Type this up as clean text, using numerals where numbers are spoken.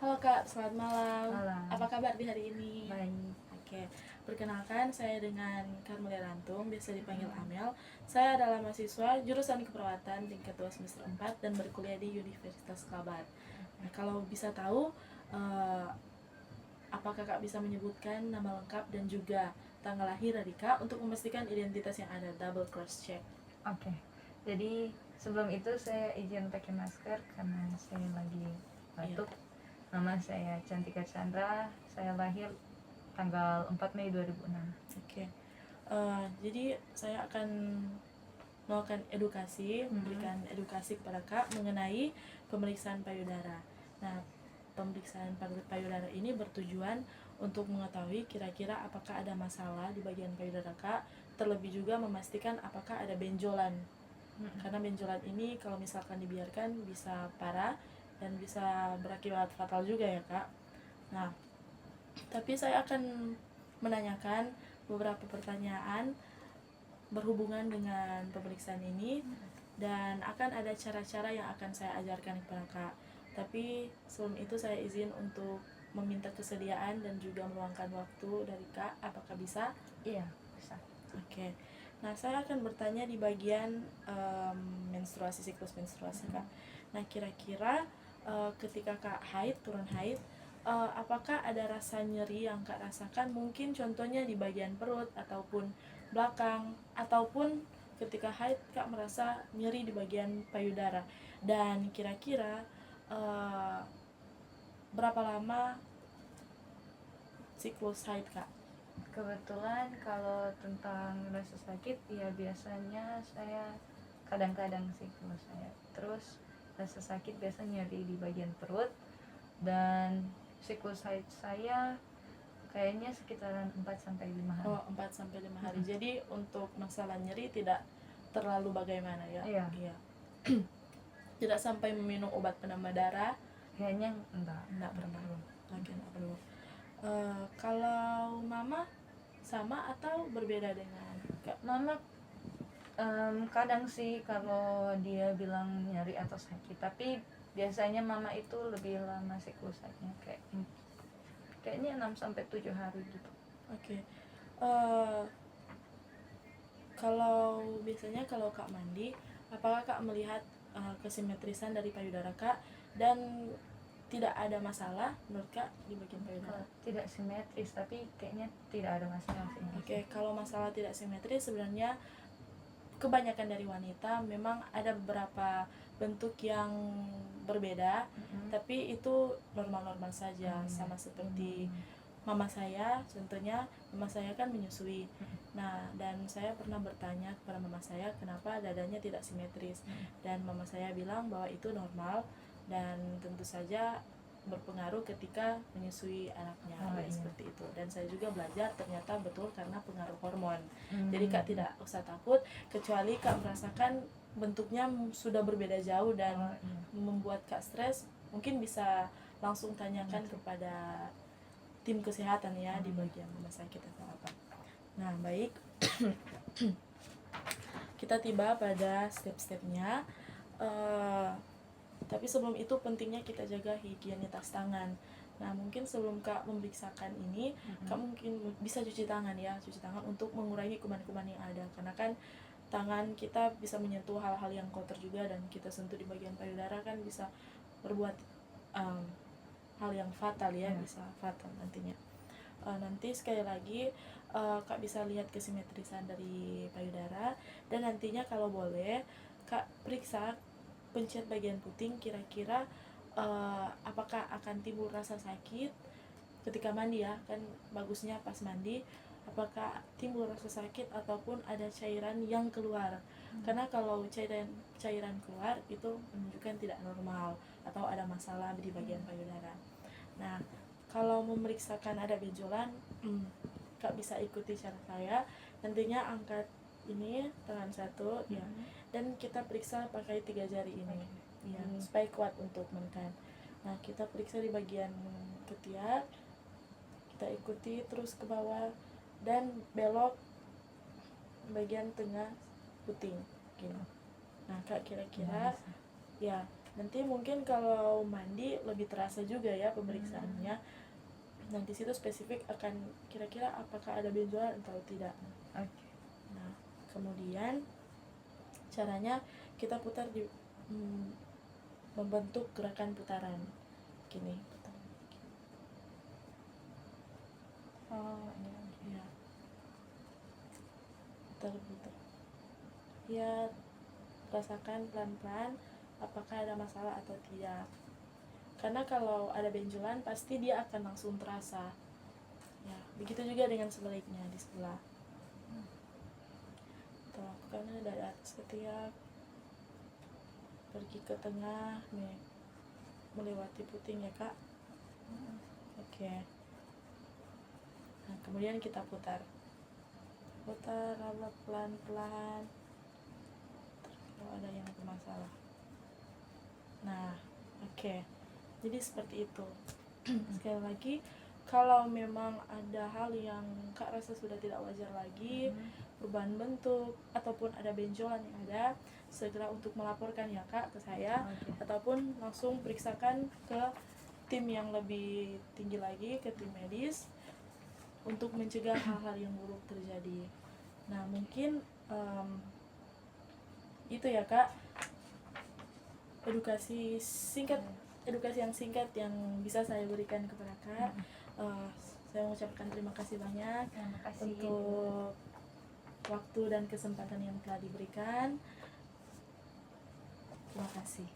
Halo Kak, selamat malam. Malam. Apa kabar di hari ini? Baik. Oke, perkenalkan saya dengan Karmelia Rantung, biasa dipanggil Amel. Saya adalah mahasiswa jurusan keperawatan tingkat 2 semester 4 dan berkuliah di Universitas Kalbar. Nah, kalau bisa tahu, apakah Kak bisa menyebutkan nama lengkap dan juga tanggal lahir dari Kak untuk memastikan identitas yang ada, double cross check. Oke. Jadi sebelum itu saya izin pakai masker karena saya lagi batuk. Nama saya Cantika Chandra. Saya lahir tanggal 4 Mei 2006. Oke. Jadi saya akan melakukan edukasi, memberikan edukasi kepada Kak mengenai pemeriksaan payudara. Nah, pemeriksaan payudara ini bertujuan untuk mengetahui kira-kira apakah ada masalah di bagian payudara Kak, terlebih juga memastikan apakah ada benjolan. Karena benjolan ini kalau misalkan dibiarkan bisa parah dan bisa berakibat fatal juga ya Kak. Nah, tapi saya akan menanyakan beberapa pertanyaan berhubungan dengan pemeriksaan ini, dan akan ada cara-cara yang akan saya ajarkan kepada Kak. Tapi sebelum itu saya izin untuk meminta kesediaan dan juga meluangkan waktu dari Kak. Apakah bisa? Iya, bisa. Oke. Nah, saya akan bertanya di bagian menstruasi, siklus menstruasi Kak. Nah, kira-kira ketika Kak haid, turun haid, apakah ada rasa nyeri yang Kak rasakan? Mungkin contohnya di bagian perut ataupun belakang, ataupun ketika haid Kak merasa nyeri di bagian payudara. Dan kira-kira berapa lama siklus haid Kak? Kebetulan kalau tentang rasa sakit, ya biasanya saya kadang-kadang sih kalau saya. Terus rasa sakit biasanya nyeri di bagian perut, dan siklus haid saya kayaknya sekitaran 4-5 hari. Oh, 4-5 hari. Jadi untuk masalah nyeri tidak terlalu bagaimana ya? Iya. Tidak sampai meminum obat penambah darah? Kayaknya enggak pernah. perlu. Oke, enggak perlu. Kalau mama sama atau berbeda dengan Kak? Mama kadang sih kalau dia bilang nyeri atau sakit, tapi biasanya mama itu lebih lama siklusnya, kayaknya 6-7 hari gitu. Oke. Kalau biasanya kalau Kak mandi, apakah Kak melihat kesimetrisan dari payudara Kak dan tidak ada masalah menurut Kak di bagian payudara? Tidak simetris, tapi kayaknya tidak ada masalah sih. Oke, kalau masalah tidak simetris sebenarnya kebanyakan dari wanita memang ada beberapa bentuk yang berbeda, tapi itu normal-normal saja, sama seperti mama saya. Contohnya mama saya kan menyusui. Nah, dan saya pernah bertanya kepada mama saya kenapa dadanya tidak simetris, dan mama saya bilang bahwa itu normal dan tentu saja berpengaruh ketika menyusui anaknya. Seperti itu. Dan saya juga belajar ternyata betul karena pengaruh hormon. Jadi Kak tidak usah takut, kecuali Kak merasakan bentuknya sudah berbeda jauh dan membuat Kak stres, mungkin bisa langsung tanyakan kepada tim kesehatan ya di bagian rumah sakit atau apa. Nah, baik. Kita tiba pada step-stepnya. Tapi sebelum itu pentingnya kita jaga higienitas tangan. Nah, mungkin sebelum Kak memeriksakan ini, Kak mungkin bisa cuci tangan ya, cuci tangan untuk mengurangi kuman-kuman yang ada. Karena kan tangan kita bisa menyentuh hal-hal yang kotor juga, dan kita sentuh di bagian payudara kan bisa berbuat hal yang fatal ya, bisa fatal nantinya. Nanti sekali lagi Kak bisa lihat kesimetrisan dari payudara, dan nantinya kalau boleh Kak periksa pencet bagian puting, kira-kira apakah akan timbul rasa sakit ketika mandi ya, kan bagusnya pas mandi, apakah timbul rasa sakit ataupun ada cairan yang keluar. Karena kalau cairan keluar itu menunjukkan tidak normal atau ada masalah di bagian payudara. Nah, kalau memeriksakan ada benjolan, Kak bisa ikuti cara saya. Nantinya angkat ini tangan satu ya, dan kita periksa pakai 3 jari ini ya, supaya kuat untuk menekan. Nah, kita periksa di bagian ketiak, kita ikuti terus ke bawah dan belok bagian tengah puting gini. Nah Kak, kira-kira ya nanti mungkin kalau mandi lebih terasa juga ya pemeriksaannya. Nah di situ spesifik akan kira-kira apakah ada benjolan atau tidak. Oke. Nah kemudian caranya kita putar di membentuk gerakan putaran gini, putaran. Oh iya. Ya, putar-putar ya, rasakan pelan-pelan apakah ada masalah atau tidak, karena kalau ada benjolan pasti dia akan langsung terasa ya. Begitu juga dengan sebaliknya di sebelah. Kita lakukan dari atas ketiak pergi ke tengah nih, melewati puting ya kak. Oke. Nah kemudian kita putar rawat pelan-pelan kalau ada yang bermasalah. Nah oke, jadi seperti itu. Sekali lagi, kalau memang ada hal yang kak rasa sudah tidak wajar lagi, perubahan bentuk ataupun ada benjolan yang ada, segera untuk melaporkan ya kak ke saya. Oke. Ataupun langsung periksakan ke tim yang lebih tinggi lagi, ke tim medis, untuk mencegah hal-hal yang buruk terjadi. Nah mungkin itu ya kak, edukasi yang singkat yang bisa saya berikan kepada kak. Saya mengucapkan terima kasih banyak Terima kasih untuk waktu dan kesempatan yang telah diberikan. Terima kasih.